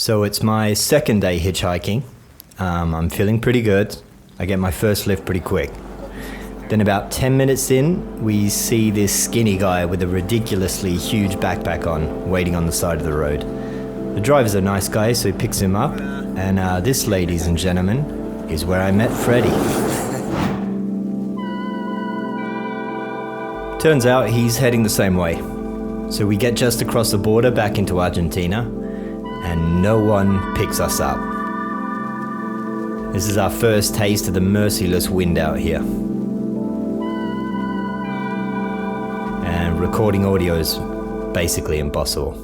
So it's my second day hitchhiking. I'm feeling pretty good. I get my first lift pretty quick. Then about 10 minutes in, we see this skinny guy with a ridiculously huge backpack on, waiting on the side of the road. The driver's a nice guy, so he picks him up. And this, ladies and gentlemen, is where I met Freddy. Turns out he's heading the same way. So we get just across the border back into Argentina, and no one picks us up. This is our first taste of the merciless wind out here. And recording audio is basically impossible.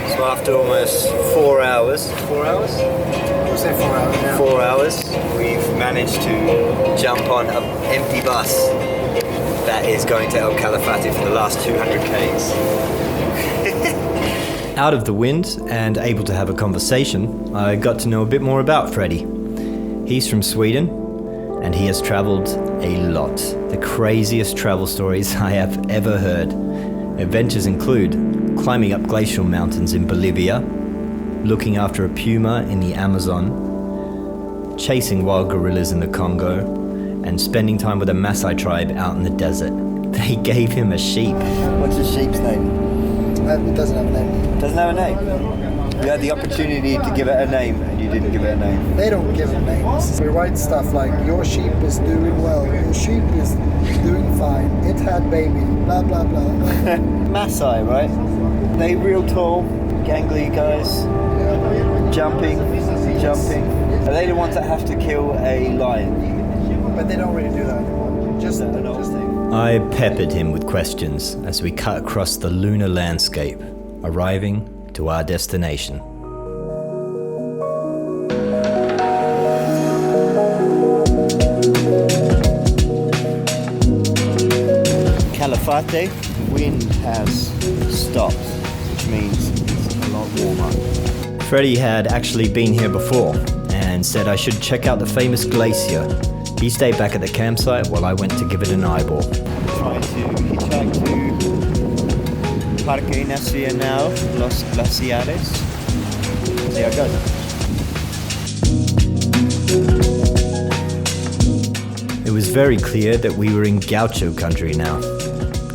So after almost 4 hours, 4 hours? We'll say 4 hours now. 4 hours, we've managed to jump on an empty bus that is going to El Calafate for the last 200 Ks. Out of the wind and able to have a conversation, I got to know a bit more about Freddy. He's from Sweden and he has traveled a lot. The craziest travel stories I have ever heard. Adventures include climbing up glacial mountains in Bolivia, looking after a puma in the Amazon, chasing wild gorillas in the Congo, and spending time with a Maasai tribe out in the desert. They gave him a sheep. What's the sheep's name? It doesn't have a name. Doesn't have a name. You had the opportunity to give it a name and you didn't give it a name. They don't give them names. We write stuff like, your sheep is doing well, your sheep is doing fine, it had baby, blah, blah, blah. Maasai, right? They real tall, gangly guys, jumping. Are they the ones that have to kill a lion? But they don't really do that anymore. Just an old thing. I peppered him with questions as we cut across the lunar landscape, arriving to our destination. Calafate, wind has stopped, which means it's a lot warmer. Freddy had actually been here before and said I should check out the famous glacier. He stayed back at the campsite while I went to give it an eyeball. Trying to hitchhike to Parque Nacional Los Glaciares. See how it goes. It was very clear that we were in Gaucho country now.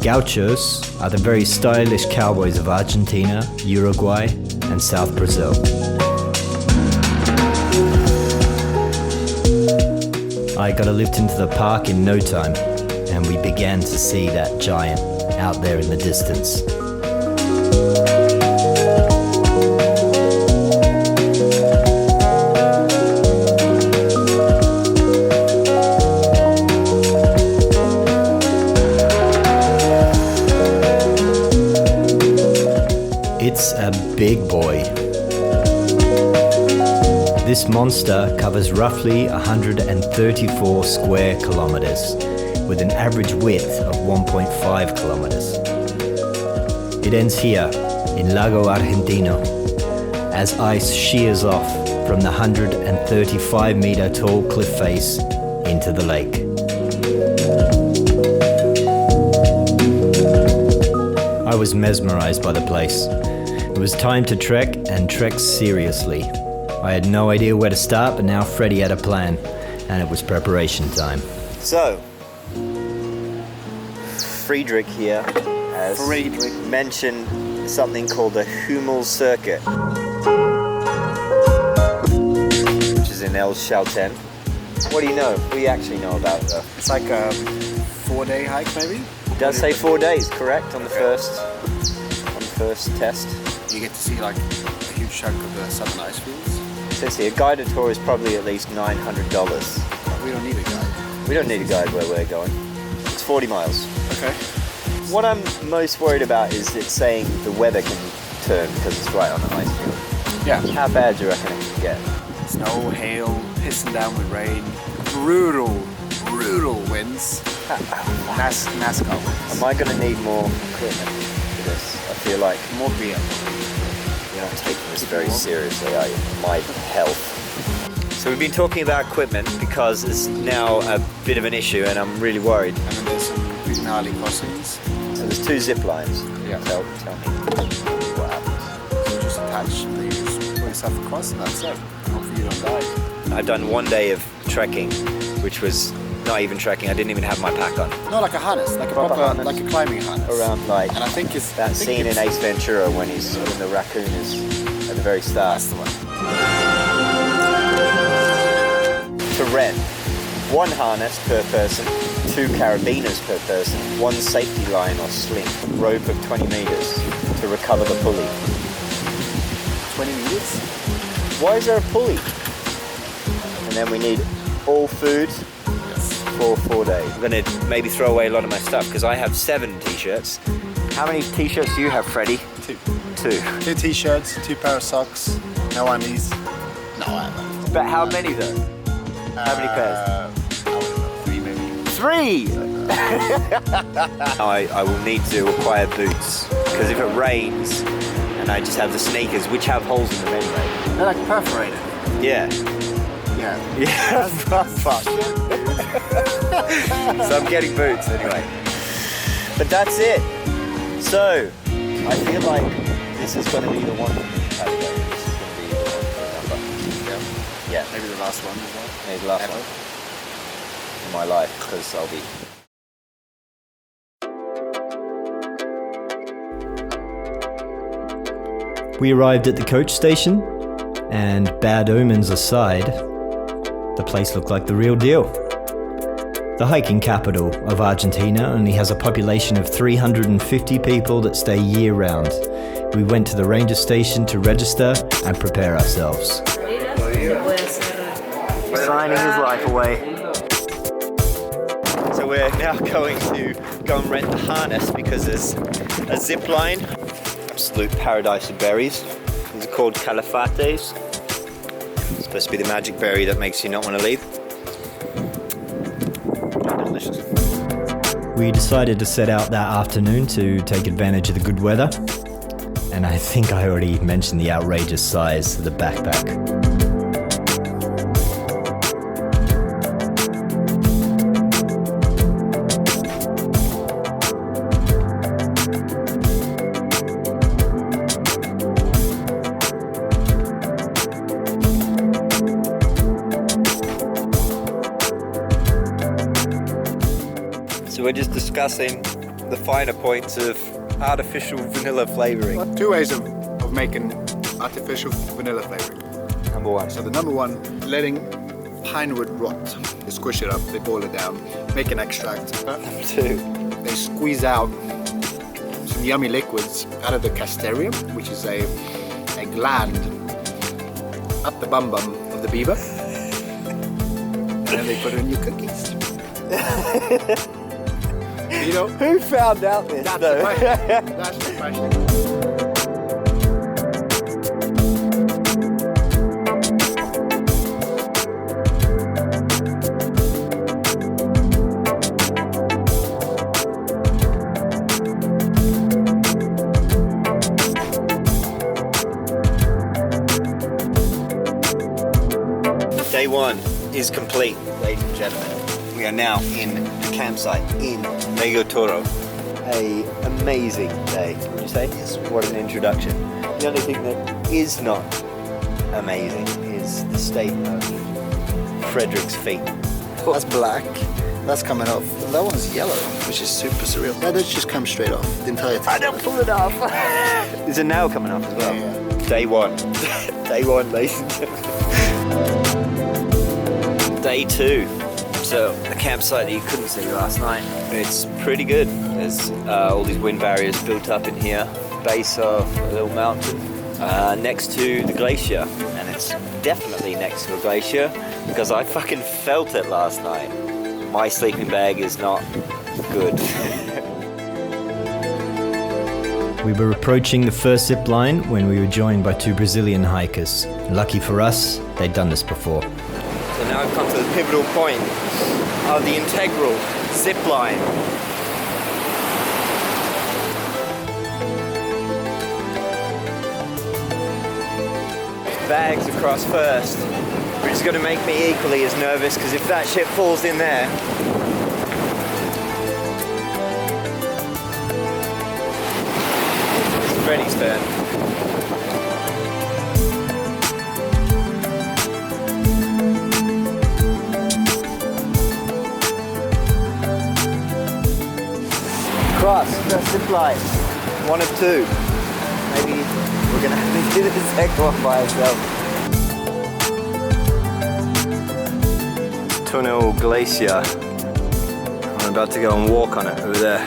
Gauchos are the very stylish cowboys of Argentina, Uruguay, and South Brazil. I got a lift into the park in no time, and we began to see that giant out there in the distance. It's a big boy. This monster covers roughly 134 square kilometers, with an average width of 1.5 kilometers. It ends here, in Lago Argentino, as ice shears off from the 135-meter tall cliff face into the lake. I was mesmerized by the place. It was time to trek, and trek seriously. I had no idea where to start, but now Freddy had a plan, and it was preparation time. So, Friedrich here has mentioned something called the Hummel Circuit, which is in El Chaltén. What do you know? What do you actually know about it, though? It's like a 4-day hike, maybe? It does say 4 days, correct, on the first test. You get to see like a huge chunk of the southern ice fields. It says here, guided tour is probably at least $900. But we don't need a guide. We don't need a guide where we're going. It's 40 miles. Okay. What I'm most worried about is it's saying the weather can turn because it's right on an ice field. Yeah. How bad do you reckon it can get? Snow, hail, pissing down with rain. Brutal winds. NASCAR winds. Am I going to need more equipment for this? I feel like More beer. you're not taking this very seriously, are you? My health. So we've been talking about equipment because it's now a bit of an issue and I'm really worried. And then there's some pretty gnarly crossings. So there's 2 zip lines. Yeah. Tell me what happens. So just attach, you just put yourself across and that's it. Hopefully you don't die. I'd done 1 day of trekking, which was not even trekking. I didn't even have my pack on. No, like a harness, like a Proper proper, harness. like a climbing harness. Around like And I think it's that scene in Ace Ventura when the raccoon is at the very start. That's the one. To rent 1 harness per person, 2 carabiners per person, 1 safety line or sling, rope of 20 meters to recover the pulley. 20 meters? Why is there a pulley? And then we need all food Yes. for 4 days. I'm gonna maybe throw away a lot of my stuff because I have 7 t-shirts. How many t-shirts do you have, Freddie? 2. 2. 2 t-shirts, 2 pair of socks, no undies. No, I haven't. But how many though? How many pairs? I don't know, 3 maybe. 3! I will need to acquire boots because if it rains and I just have the sneakers, which have holes in them anyway. They're like perforated. Yeah. Yeah. Yeah, fuck. So I'm getting boots anyway. But that's it. So, I feel like this is going to be the one for me, by the way. This is going to be the one for the Yeah. number. Yeah, Maybe the last one as well. maybe the last Ever. one in my life because I'll be... We arrived at the coach station, and bad omens aside, the place looked like the real deal. The hiking capital of Argentina only has a population of 350 people that stay year-round. We went to the ranger station to register and prepare ourselves. Signing his life away. So we're now going to go and rent the harness because there's a zip line. Absolute paradise of berries. These are called calafates. It's supposed to be the magic berry that makes you not want to leave. Delicious. We decided to set out that afternoon to take advantage of the good weather, and I think I already mentioned the outrageous size of the backpack. So we're just discussing the finer points of artificial vanilla flavoring. 2 ways of making artificial vanilla flavoring. Number 1. So the number 1, letting pine wood rot. They squish it up, they boil it down, make an extract. Number 2. They squeeze out some yummy liquids out of the castellarium, which is a gland up the bum of the beaver. And then they put it in your cookies. You know, Who found out this? that's though? the question. That's the question. Day 1 is complete, ladies and gentlemen. We are now in the campsite in Megotoro. A amazing day, would you say? Yes. What an introduction. The only thing that is not amazing is the state of Frederick's feet. That's black. That's coming off. And that one's yellow, which is super surreal. That just comes straight off the entire time. I don't pull it off. There's a nail coming off as well. Yeah. Day 1. Day 1, ladies and gentlemen. Day 2. So the campsite that you couldn't see last night, it's pretty good. There's all these wind barriers built up in here, base of a little mountain next to the glacier, and it's definitely next to a glacier because I fucking felt it last night. My sleeping bag is not good. We were approaching the first zip line when we were joined by 2 Brazilian hikers. Lucky for us, they'd done this before. So now I've come to the pivotal point of the integral zip line. bags across first, which is going to make me equally as nervous, because if that shit falls in there, it's Freddie's turn. Cross, that's zip line. One of two. Maybe we're gonna have to do the second one by ourselves. Tunnel Glacier. I'm about to go and walk on it over there.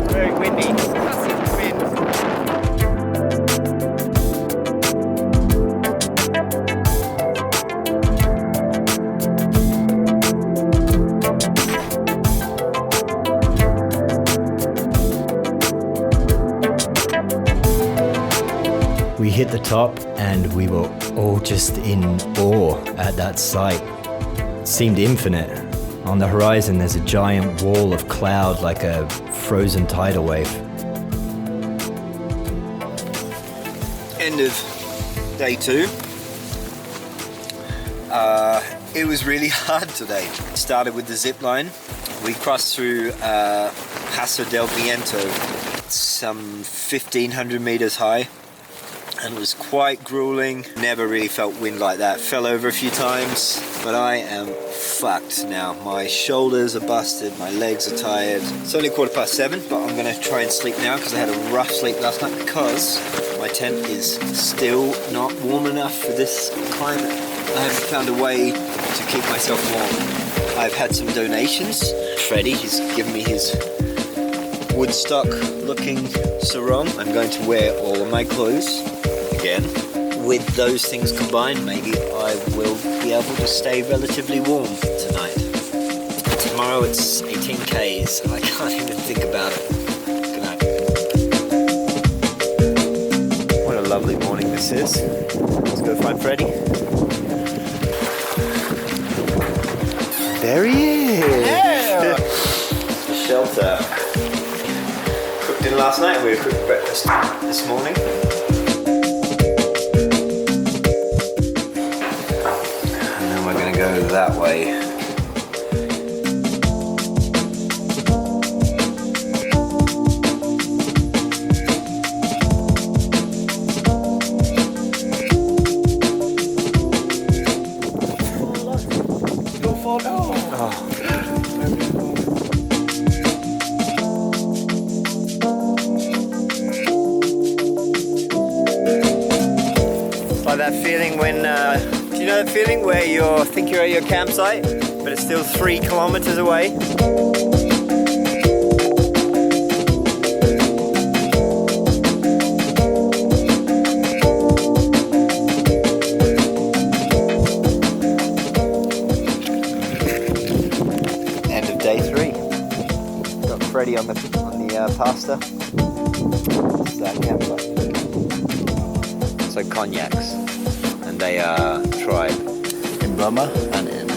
Very windy. Wind. We hit the top and we were all just in awe at that sight. It seemed infinite. On the horizon there's a giant wall of cloud like a frozen tidal wave. End of day 2. It was really hard today. It started with the zip line. We crossed through Paso del Viento, some 1,500 meters high, and it was quite grueling. Never really felt wind like that. Fell over a few times, but I am fucked now. My shoulders are busted, my legs are tired. It's only 7:15, but I'm gonna try and sleep now because I had a rough sleep last night, because my tent is still not warm enough for this climate. I haven't found a way to keep myself warm. I've had some donations. Freddie, he's given me his Woodstock looking sarong. I'm going to wear all of my clothes again. With those things combined, maybe I will be able to stay relatively warm tonight. Tomorrow it's 18 Ks. I can't even think about it. Good night. What a lovely morning this is. Let's go find Freddie. There he is! Yeah. Shelter. Cooked in last night. We cooked breakfast this morning. Go that way. Don't fall down. It's like that feeling when do you know that feeling where you think you're at your campsite, but it's still 3 kilometers away? End of day 3. Got Freddie on the pasta. This is our campsite. So cognacs. And they are tribe. In Burma and in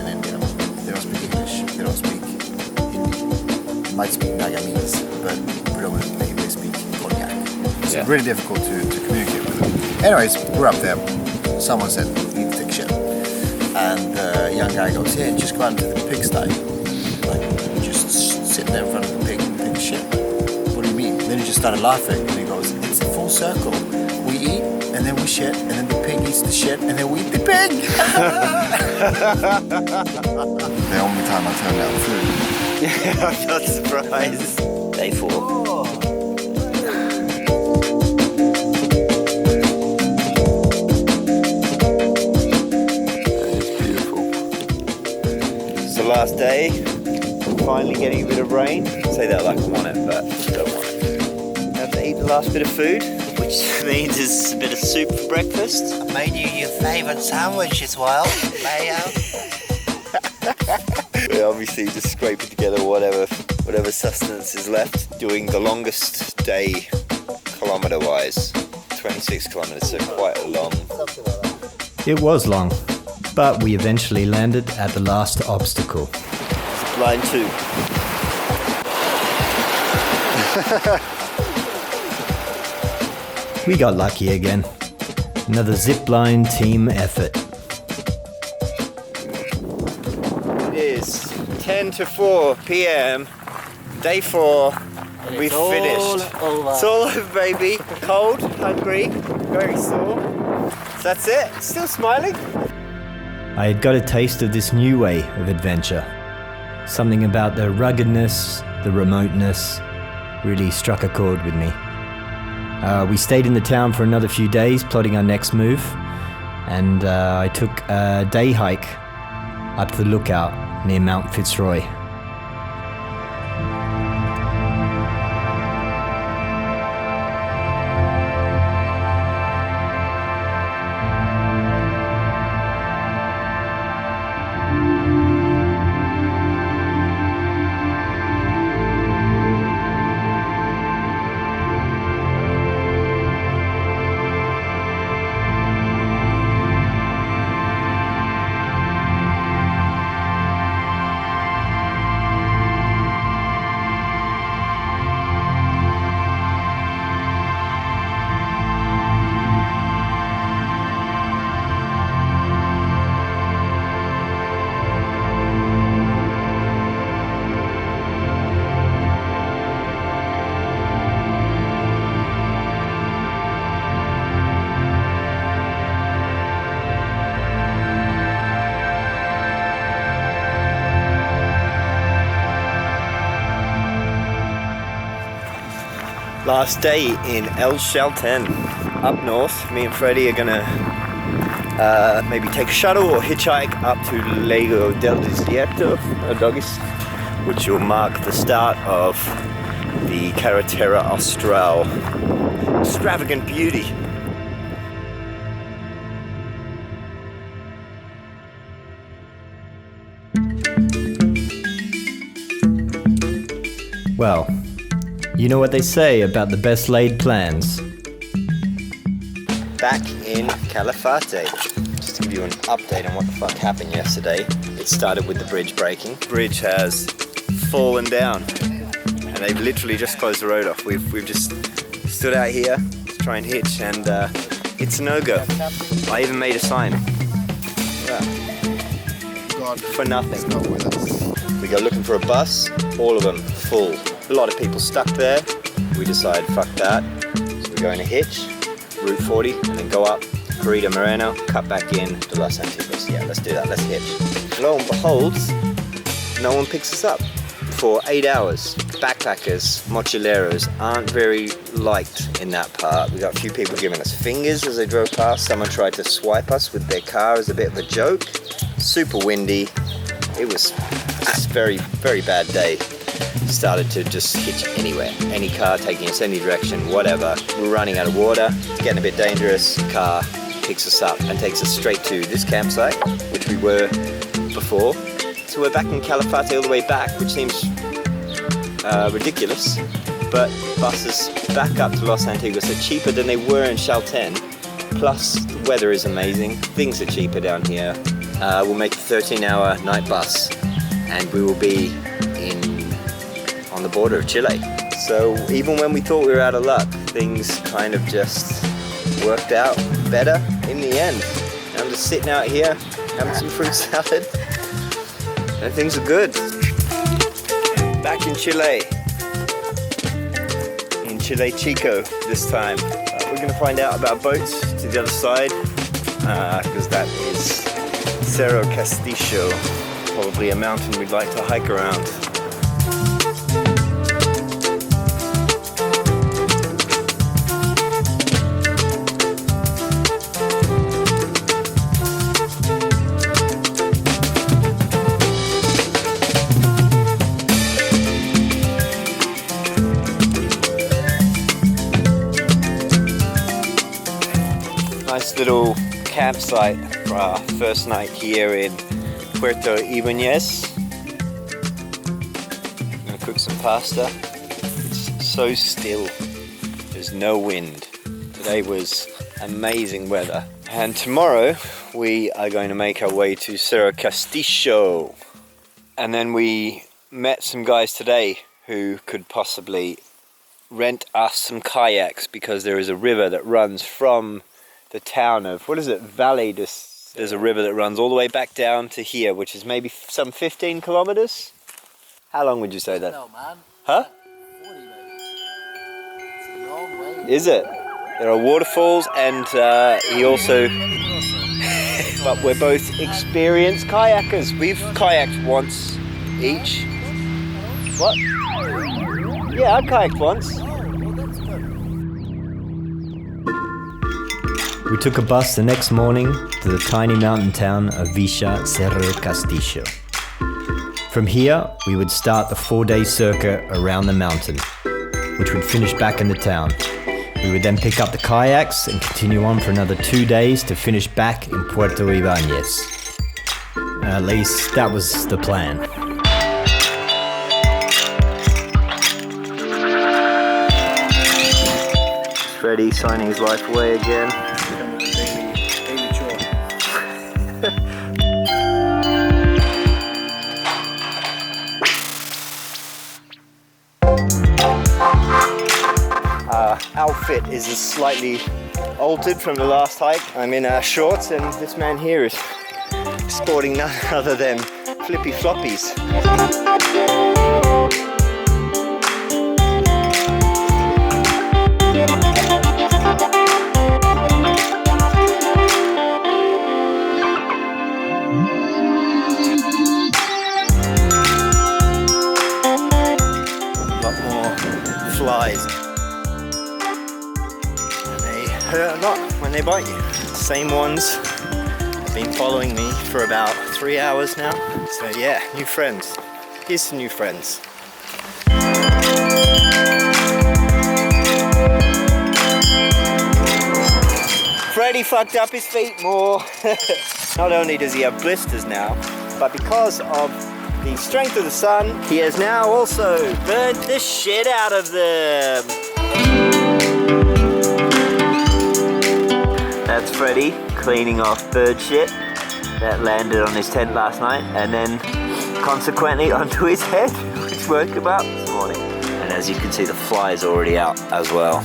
India, they don't speak English, they don't speak Hindi. They might speak Nagamese, but predominantly they speak Cognac. It's really difficult to communicate with them. Anyways, we're up there. Someone said, we need to take a shit. And the young guy goes, yeah, just go out into the pigsty. Like, just sit there in front of the pig and take a shit. What do you mean? Then he just started laughing and he goes, it's a full circle. We eat, and then we shit, and then the pig eats the shit, and then we eat the pig! The only time I turned down food. Yeah, I'm not surprised. Day 4. Oh. That is beautiful. It's the last day. Finally getting a bit of rain. I say that like I want it, but I don't want it. Have to eat the last bit of food, which means it's a bit of soup for breakfast. I made you your favourite sandwich as well, Leo. we're obviously just scraping together whatever sustenance is left. Doing the longest day kilometer-wise, 26 kilometers, so quite a long. Something like that. It was long, but we eventually landed at the last obstacle. Line 2. We got lucky again. Another zipline team effort. It is 10 to 4 p.m. Day 4. We finished. It's all over, baby. Cold, hungry, very sore. So that's it. Still smiling. I had got a taste of this new way of adventure. Something about the ruggedness, the remoteness, really struck a chord with me. We stayed in the town for another few days, plotting our next move, and I took a day hike up to the lookout near Mount Fitzroy. Last day in El Chalten, up north. Me and Freddie are gonna maybe take a shuttle or hitchhike up to Lago del Desierto, which will mark the start of the Carretera Austral. Extravagant beauty. Well, you know what they say about the best laid plans. Back in Calafate. Just to give you an update on what the fuck happened yesterday. It started with the bridge breaking. Bridge has fallen down and they've literally just closed the road off. We've just stood out here to try and hitch, and it's a no-go. I even made a sign. Yeah. God, For nothing. it's not with us. We go looking for a bus, all of them full. A lot of people stuck there. We decide, fuck that. So we're going to hitch, Route 40, and then go up, Corrida Moreno, cut back in to Los Antiguos. Yeah, let's do that, let's hitch. Lo and behold, no one picks us up for 8 hours. Backpackers, mochileros aren't very liked in that part. We got a few people giving us fingers as they drove past. Someone tried to swipe us with their car as a bit of a joke. Super windy. It was just very, very bad day. Started to just hitch anywhere. Any car taking us any direction, whatever. We're running out of water. It's getting a bit dangerous. Car picks us up and takes us straight to this campsite, which we were before. So we're back in Calafate all the way back, which seems ridiculous. But buses back up to Los Antiguos are cheaper than they were in Chalten. Plus, the weather is amazing. Things are cheaper down here. We'll make a 13-hour night bus, and we will be on the border of Chile. So even when we thought we were out of luck, things kind of just worked out better in the end. And I'm just sitting out here having some fruit salad, and things are good. Back in Chile. In Chile Chico this time. We're going to find out about boats to the other side, because that is Cerro Castillo, probably a mountain we'd like to hike around. Nice little campsite for our first night here in Puerto Ibañez. Antofagasta. It's so still. There's no wind. Today was amazing weather. And tomorrow we are going to make our way to Cerro Castillo. And then we met some guys today who could possibly rent us some kayaks because there is a river that runs from the town of, what is it, Valle de... There's a river that runs all the way back down to here, which is maybe some 15 kilometers. How long would you say that? No, man. Huh? 40, maybe. It's a long way. Is it? There are waterfalls, and he also... But we're both experienced kayakers. We've kayaked once each. What? Yeah, I kayaked once. We took a bus the next morning to the tiny mountain town of Villa Cerro Castillo. From here, we would start the 4-day circuit around the mountain, which would finish back in the town. We would then pick up the kayaks and continue on for another 2 days to finish back in Puerto Ibañez. At least that was the plan. Freddie signing his life away again. Daily chore. Outfit is slightly altered from the last hike. I'm in shorts, and this man here is sporting none other than flippy floppies. A lot more flies. Hurt a lot when they bite you. Same ones have been following me for about 3 hours now. So yeah, new friends. Here's some new friends. Freddie fucked up his feet more. Not only does he have blisters now, but because of the strength of the sun, he has now also burnt the shit out of them. That's Freddie cleaning off bird shit that landed on his tent last night and then consequently onto his head, which woke him up this morning. And as you can see, the fly is already out as well.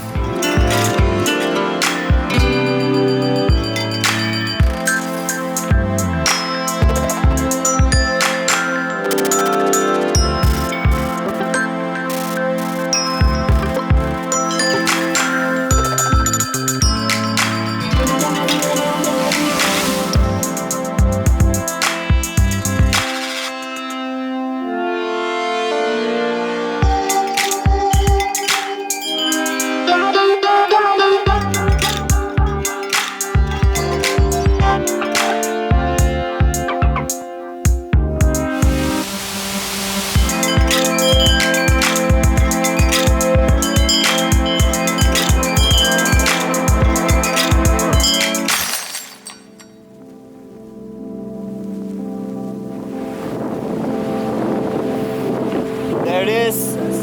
There it is,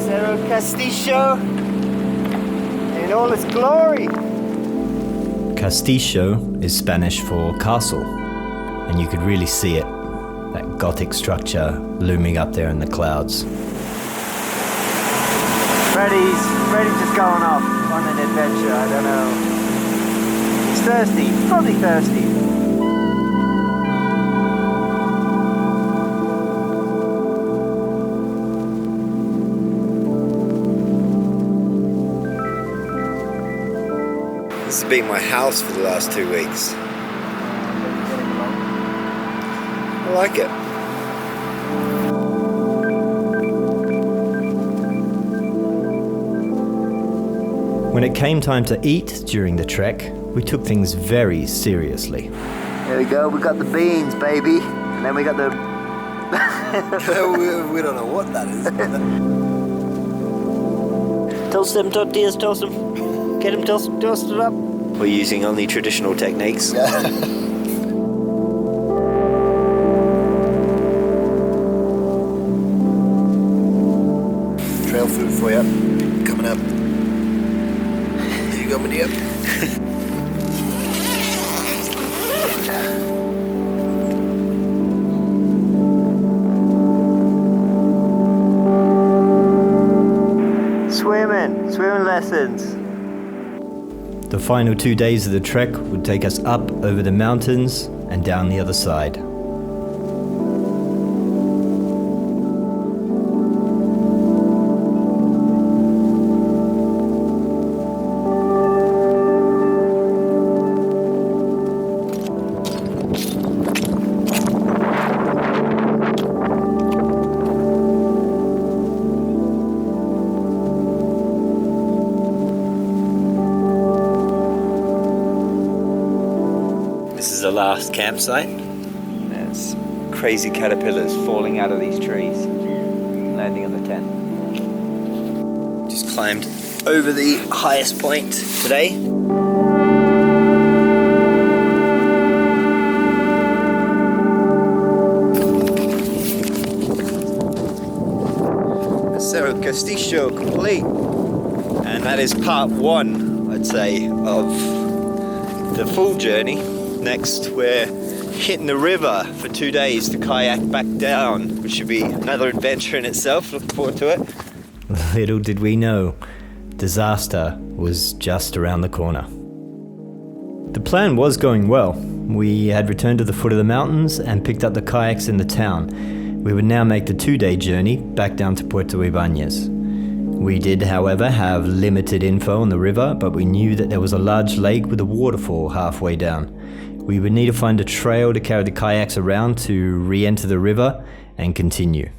Cerro Castillo in all its glory. Castillo is Spanish for castle, and you could really see it, that Gothic structure looming up there in the clouds. Freddie's just going off on an adventure, I don't know. He's thirsty, probably thirsty. This has been my house for the last 2 weeks. I like it. When it came time to eat during the trek, we took things very seriously. There we go, we got the beans, baby. And then we got the... we don't know what that is. Toast them tortillas, toast them. Get them toasted up. We're using only traditional techniques. for you. Coming up. There you go, my dear. Swimming lessons. The final 2 days of the trek would take us up over the mountains and down the other side. This is the last campsite. There's crazy caterpillars falling out of these trees, landing on the tent. Just climbed over the highest point today. Cerro Castillo complete. And that is part one, I'd say, of the full journey. Next, we're hitting the river for 2 days to kayak back down, which should be another adventure in itself. Looking forward to it. Little did we know, disaster was just around the corner. The plan was going well. We had returned to the foot of the mountains and picked up the kayaks in the town. We would now make the 2-day journey back down to Puerto Ibañez. We did, however, have limited info on the river, but we knew that there was a large lake with a waterfall halfway down. We would need to find a trail to carry the kayaks around to re-enter the river and continue.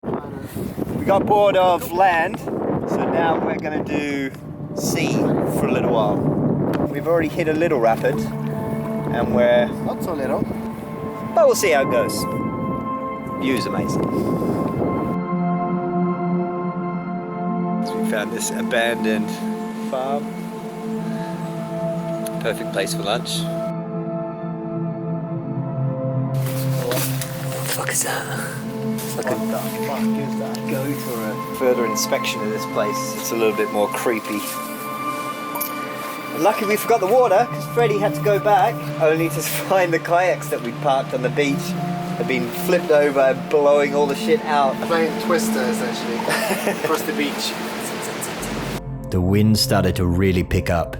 We got bored of land, so now we're going to do sea for a little while. We've already hit a little rapid, and we're... Not so little. But we'll see how it goes. View's amazing. So we found this abandoned farm. Perfect place for lunch. What the fuck is that? It's like What the fuck is that? go for a further inspection of this place. It's a little bit more creepy. Lucky we forgot the water, because Freddie had to go back, only to find the kayaks that we'd parked on the beach had been flipped over, blowing all the shit out. Playing Twister, essentially, across the beach. The wind started to really pick up.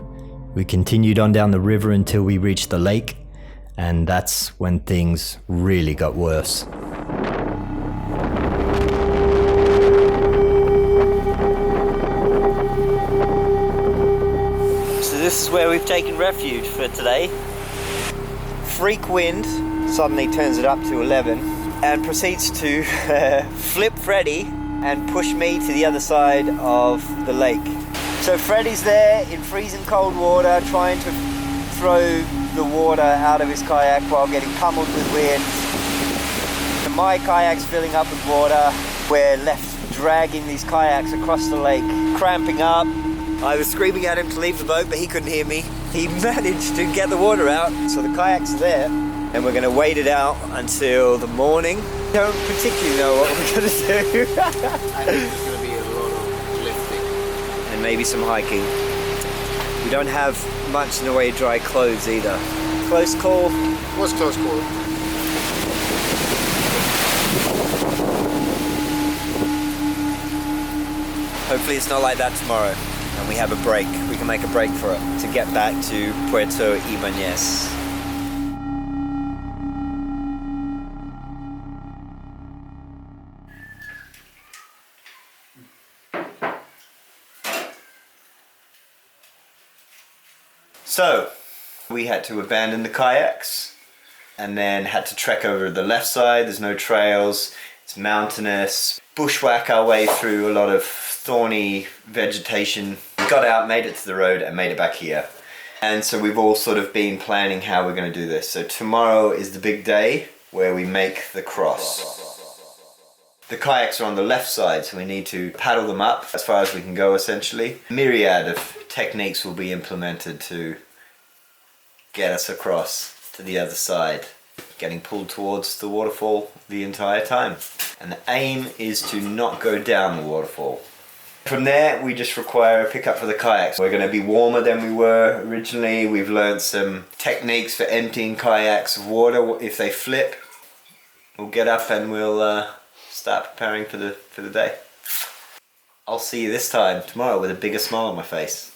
We continued on down the river until we reached the lake, and that's when things really got worse. So this is where we've taken refuge for today. Freak wind suddenly turns it up to 11 and proceeds to flip Freddie and push me to the other side of the lake. So Freddie's there in freezing cold water trying to throw the water out of his kayak while getting pummeled with wind. And my kayak's filling up with water. We're left dragging these kayaks across the lake, cramping up. I was screaming at him to leave the boat, but he couldn't hear me. He managed to get the water out, so the kayak's there, and we're going to wait it out until the morning. Don't particularly know what we're going to do. I think there's going to be a lot of lifting. And maybe some hiking. We don't have much in the way of dry clothes either. Close call. What's close call? Hopefully it's not like that tomorrow and we have a break. We can make a break for it to get back to Puerto Ibañez. So, we had to abandon the kayaks and then had to trek over to the left side. There's no trails, it's mountainous. Bushwhack our way through a lot of thorny vegetation. We got out, made it to the road and made it back here. And so we've all sort of been planning how we're going to do this. So tomorrow is the big day where we make the cross. The kayaks are on the left side, so we need to paddle them up as far as we can go, essentially. A myriad of techniques will be implemented to get us across to the other side. getting pulled towards the waterfall the entire time. And the aim is to not go down the waterfall. From there, we just require a pickup for the kayaks. We're going to be warmer than we were originally. We've learned some techniques for emptying kayaks of water. If they flip, we'll get up and we'll start preparing for the day. I'll see you this time tomorrow with a bigger smile on my face.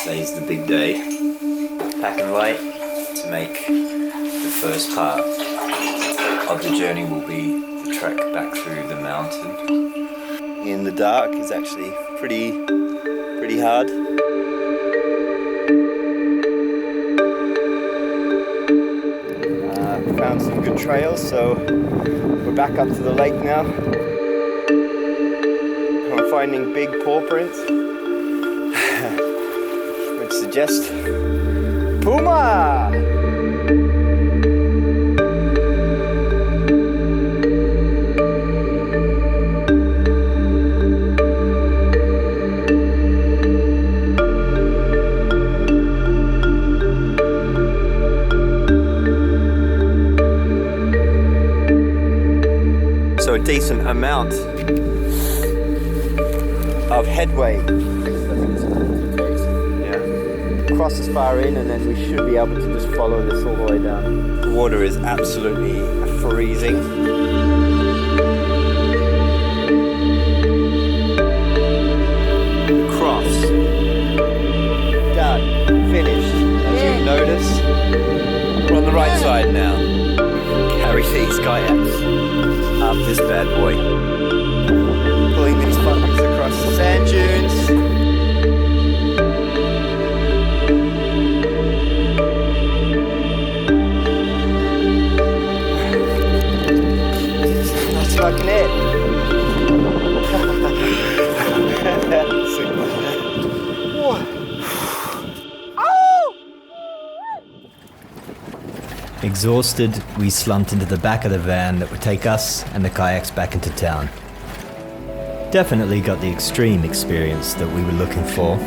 Today's the big day. Packing light to make the first part of the journey will be the trek back through the mountain. In the dark is actually pretty hard. Found some good trails, so we're back up to the lake now. I'm finding big paw prints, which suggest puma! So a decent amount of headway. Yeah. Cross as far in and then we should be able to just follow this all the way down. The water is absolutely freezing. Cross. Done. Finished. As you notice, we're on the right side now. Carry these kayaks up this bad boy. Pulling these fuckers across the sand dunes. That's fucking it. Exhausted, we slumped into the back of the van that would take us and the kayaks back into town. Definitely got the extreme experience that we were looking for.